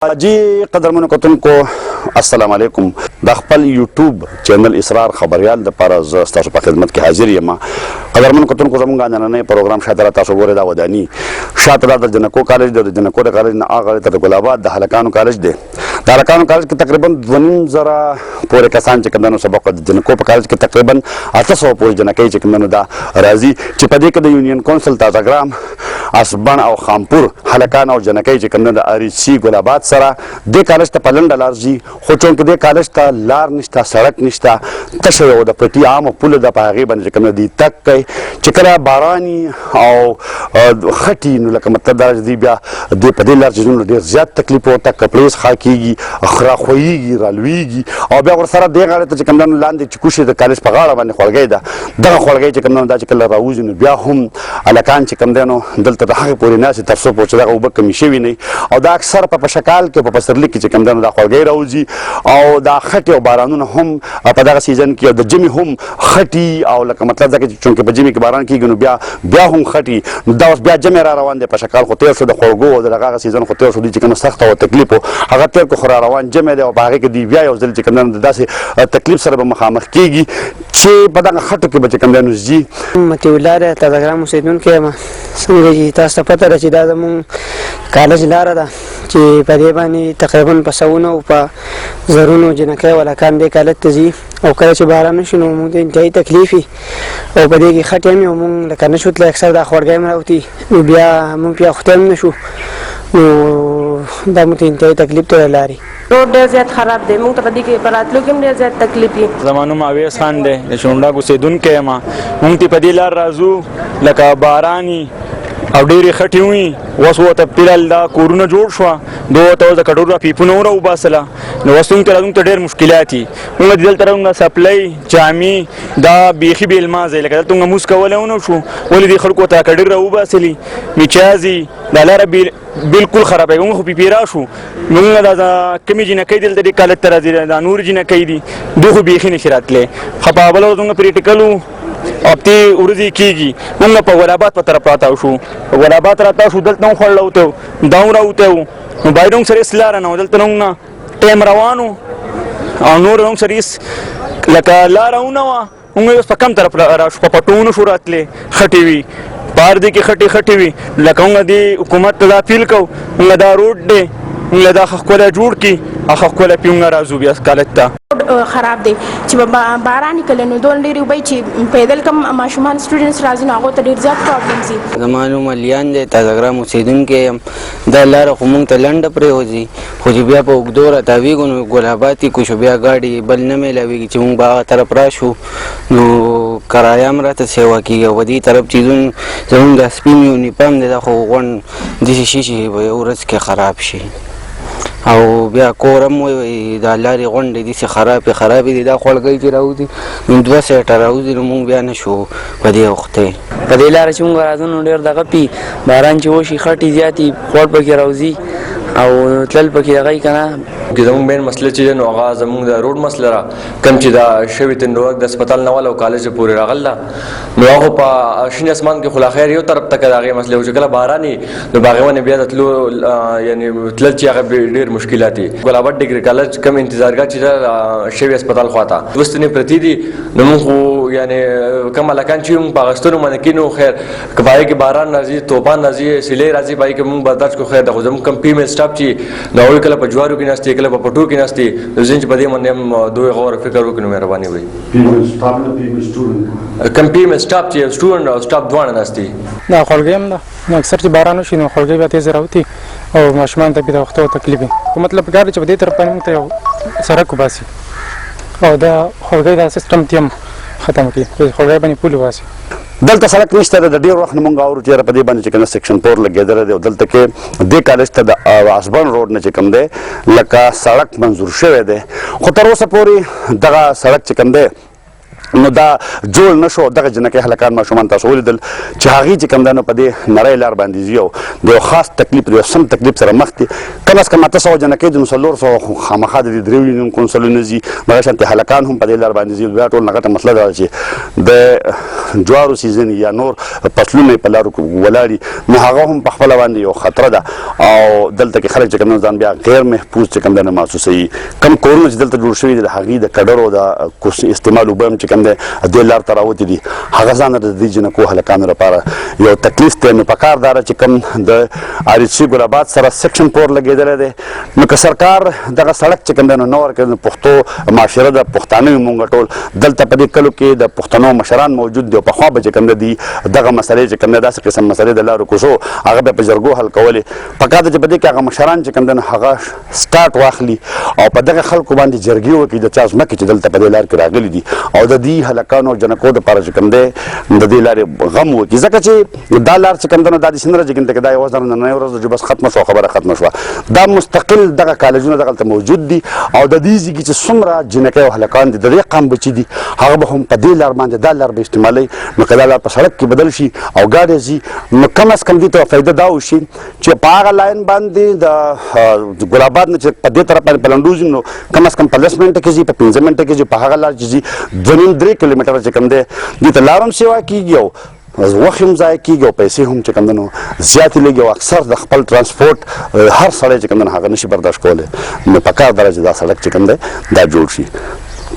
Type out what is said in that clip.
जी قدرمنو کتونکو السلام علیکم د خپل یوټیوب چینل اسرار خبريال د پر ز تاسو په خدمت کې حاضر یم قدرمنو کتونکو زموږ نننې پروګرام شاته تاسو ګوره دا ودانی شاته د جنکو کالج د جنکو کالج نه اغه تر ګلاباد د هلکانو کالج دی د هلکانو کالج کې تقریبا 2000 پورې کسان چې کمنو سبق د جنکو په کالج کې تقریبا 800 پورې جنکې چې کمنو دا راځي چې په دې کې د یونین کونسل تازهګرام اسبن او خامپور هلکان او جنکې چې کمنو د اریسی ګلاباد سره د کالج ته پلند لارځي خو چونکې د کالج ته لار نشته سړک نشته تشه یو د پټي عام پل د پاغي باندې کوم دي تک چې کله باراني او خټي نو لکه مطلب دا دی بیا د په دې لار چې ډیر زیات تکلیف او تک پلیس خاکيږي اخرا خوېږي رالويږي او بیا ورسره د غاړه ته کوم لاندې چې کوشي د کالج په غاړه باندې خړګي ده دغه خړګي چې کوم دا چې کله راوځي نو بیا هم الکان چې کوم دنو دلته د هغه پورې ناس تر څو پوهچ دغه وب کمی شوی نه او دا اکثر په شکال کې په پسرلی کې چې کوم دنو د خړګي راوځي او دا خټي او بارانونه هم په دغه سیزن کې د جمی هم خټي او لکه مطلب دا چې چونکه په جمی کې باران کېږي نو بیا هم خټي نو دا اوس بیا جمی را روان دي په شکال خو تیر شو د خړګو او دغه سیزن خو تیر شو چې کوم سخت او تکلیف هغه تیر کو خو روان جمی دی او باغ کې دی بیا یو ځل چې کوم دنو داسې تکلیف سره به مخامخ کېږي چې په دغه خټو کې به کوم دنو زی متي ولاره تازهګرام اوسیدونکو یم څنګه چې تاسو ته پته ده چې دا زموږ کالج لاره ده چې په دې باندې تقریبا په سوونو او په زرونو جنکۍ ولکان دې کالج ته ځي او کله چې باران وشي نو موږ ته انتهایي تکلیف وي او په دې کې خټې هم یو موږ لکه نه شو تللی اکثر دا خړګی هم راوتي نو بیا موږ بیا خدای هم نه شو نو دا موږ ته انتهایي تکلیف ته لاري روډ ډېر زیات خراب دی موږ ته په دې کې په راتلو کې هم ډېر زیات تکلیف وي زما نوم اویس خان دی د شونډا اوسېدونکی یم موږ ته په دې لار راځو لکه باراني او ډېرې خټې وي اوس ورته پیرل دا کورونه جوړ شوه دو ورته اوس د کټورو پیپونه وروباسله نو اوس موږ ته راتلونکي ته ډېر مشکلات دي موږ دلته راغلو سپلۍ جامې دا بیخي بې المازه لکه دلته موږ مونځ کولی ونه شو ولې دې خلکو ته کډر راوباسلي میچازي دا لاره بالکل خرابه موږ خو پی راشو موږ دا کمې جنکۍ دلته دې کالج ته راځي دا نور جنکۍ دي دوی خو بیخي نشي راتلی ښه په بله ورځ موږ پریکټیکل و هفتې ورځې کېږي موږ په ګلاباد په طرف راتاو شو په ګلاباد راتاو شو دلته هم خوړ راوتی و دا هم راوتی و نو باید هم سره هېڅ لاره نه و دلته نه موږ ټایم روان و او نور هم سره هېڅ لکه لاره ونه وه موږ اوس په کم طرف راشو په پټو ونه شو راتلی خټې وي بار دې کې خټې وي لکه موږ دې حکومت ته دا اپیل کوو موږ دا روډ دی موږ دا ښه ښکلی جوړ کړي هغه ښکلی پې موږ راځو بیا کالج ته خراب دی چې باران کله نو دون ډېر وبای چې پیدل کم ماشومان سټوډنټس راځي نو هغه ته ډېر زیات پرابلم دي زما نوم الیان دی تازهګرام اوسیدونکی یم دا لاره خو موږ ته لنډه پرېوځي خو چې بیا په اوږدو راتاویږو نو ګلاباد کې کوشو بیا غاډي بل نه میلاویږي چې موږ به هغه طرف راشو نو کرایه هم راته سیوا کېږي او په دې طرف چې زموږ دا سپین یونیفام دی دا خو غونډ داسې شي چې په یو ورځ کې خراب شي او بیا کور هم وایي دا لارې غونډې داسې خرابې دي دا خړګۍ چې راوځي نو 2 سیټه راوځي نو موږ بیا نه شو په دې وختې په دې لاره چې موږ راځو نو ډېر دغه پي باران چې وشي خټې زیاتې خوړ پکې راوځي او تلل پکې هغه که نه زموږ مین مسله چې نو هغه زموږ د روډ مسله را کوم چې دا شوي تندروک د هسپتال نه والا او کالج پورې راغله نو هغه په شین اسمان کې خو لا خیر یو طرف ته که د هغې مسلې و چې کله باراني نو په هغې باندې بیا د تلو یعنې تلل چې هغه ډېر مشکلات دي ګلاباد ډګري کالج کوم انتظارګاه چې ده شوي هسپتال خواته دوستنې پرتې دي نو موږ خو یعنې کوم هلکان چې موږ په اخیستلو باندې کېنو خیر که په هغې کې باران راځي طوفان راځي سیلۍ راځي په هغې کې موږ برداشت کړو خیر ده خو زموږ کوم فیمیل سټاف چې د هغوی کله په جوارو کې ناست دي کله په پټو کې ناست دي نو زه چې په دې باندې هم دوی غور فکر وکړي نو مهرباني وي کوم فیمیل سټاف چې سټوډنټ او سټاف دواړه ناست دي دا خړګۍ هم ده نو اکثر چې باران وشي نو خړګۍ بیا تېزه راوتي او ماشومان ته بې د وخته تکلیف وي خو مطلب پکار دی چې په دې طرف باندې موږ ته یو سړک وباسي او دا خړګۍ دا سیسټم ته هم ختم کړي په خړګۍ باندې پول وباسي دلته سړک نشته د ډېر وخت نه مونږ اورو چې په دې باندې چې کوم سیکشن 4 لګېدلی دی او دلته کې دې کالج ته د اسبن روډ نه چې کوم دی لکه سړک منظور شوی دی خو تر اوسه پورې دغه سړک چې کوم دی نو دا جوړ نشو. دغه جنکۍ هلکان ماشومان تاسو ولیدل چې هغوی چې کوم دی نو په دې نری لار باندې ځي او د یو خاص تکلیف د یو سم تکلیف سره مخ دي. کم از کم 800 جنکۍ دي نو 400 خامخا د درېو یونین کونسلونه ځي، دغه شانتې هلکان هم په دې لار باندې ځي. بیا ټول نه غټه مسله ده چې د جوارو سیزن یا نور فصلونه په لارو کې ولاړي نو هغه هم په خپله باندې یو خطره ده او دلته کې خلک چې کوم ځان بیا غیر محفوظ چې کوم دی نه محسوسوي. کم کورونه چې دلته جوړ شوي دي د هغې د کډرو د استعمال اوبه هم چې کوم دی دې لار ته راوتې دي، هغه ځان د دې جنکو هلکانو لپاره یو تکلیف دی. نو پکار دا ده چې کوم د آریچي ګل آباد سره سیکشن 4 لګېدلی دی نو که سرکار دغه سړک چې کوم دی نو نه ورکوي نو پښتو معاشره ده، پښتانه یو مونږ ټول دلته په دې کلو کې د پښتنو مشران موجود دي او پخوا به چې کوم دی دغه مسلې چې کوم دی داسې قسم مسلې د لارو کوڅو هغه به په جرګو حل کولې. پکار ده چې په دې کې هغه مشران چې کوم دی نو هغه سټارټ واخلي او په دغه خلکو باندې جرګې وکړي د چا ځمکې چې دلته په دې لار کې راغلي دي او د دې هلکانو جنکو دپاره چې کوم دی د دې لارې غم وکړي. ځکه چې دا لار چې کوم دی نو دا داسې نه راځي چې دا یوازې نننۍ ورځ ده چې بس ختمه شوه خبره ختمه شوه. دا مستقل دغه کالجونه دغلته موجود دي او د دې ځای کې چې څومره جنکۍ او هلکان دي د دې قام بچي دي هغه به هم په دې لار باندې دا لار به استعمالوي. نو که دا لار په سړک کې بدل شي او ګاډی ځي نو کم از کم دې ته فایده دا وشي چې په هغه لاین باندې د ګل آباد نه چې په دې طرف باندې په لنډو ځي نو کم از کم په 10 منټه کې ځي، په 15 منټه کې ځي، په هغه لار چې ځي 2.5-3 کیلومتره چې کوم دی دې ته لار هم سیوا کېږي او وخت هم ضایع کېږي او پیسې هم چې کوم دی نو زیاتې لګي او اکثر د خپل ترانسپورټ هر سړی چې کوم دی هغه نشي برداشت کولی. نو پکار ده چې دا سړک چې کوم دی دا جوړ شي.